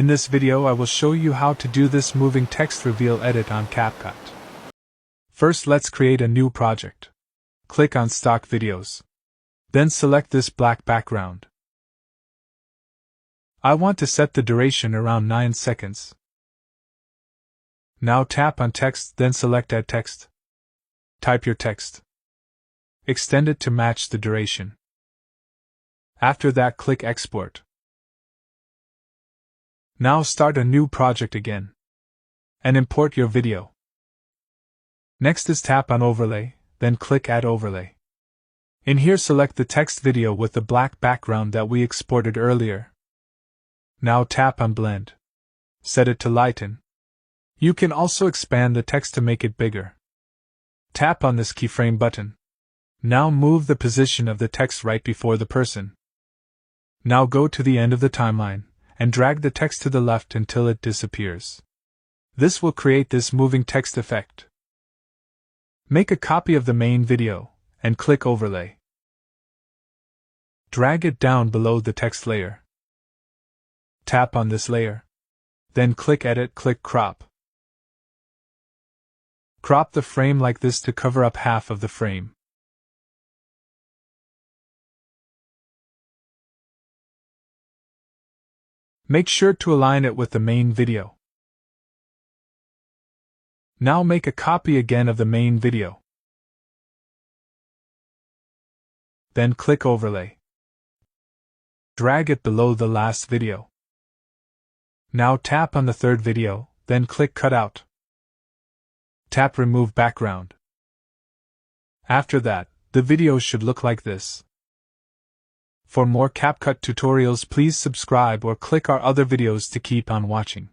In this video I will show you how to do this moving text reveal edit on CapCut. First let's create a new project. Click on Stock Videos. Then select this black background. I want to set the duration around 9 seconds. Now tap on Text, then select Add Text. Type your text. Extend it to match the duration. After that, click Export. Now start a new project again. And import your video. Next is tap on Overlay, then click Add Overlay. In here select the text video with the black background that we exported earlier. Now tap on Blend. Set it to Lighten. You can also expand the text to make it bigger. Tap on this keyframe button. Now move the position of the text right before the person. Now go to the end of the timeline, and drag the text to the left until it disappears. This will create this moving text effect. Make a copy of the main video, and click Overlay. Drag it down below the text layer. Tap on this layer. Then click Edit, click Crop. Crop the frame like this to cover up half of the frame. Make sure to align it with the main video. Now make a copy again of the main video. Then click Overlay. Drag it below the last video. Now tap on the third video, then click Cutout. Tap Remove Background. After that, the video should look like this. For more CapCut tutorials, please subscribe or click our other videos to keep on watching.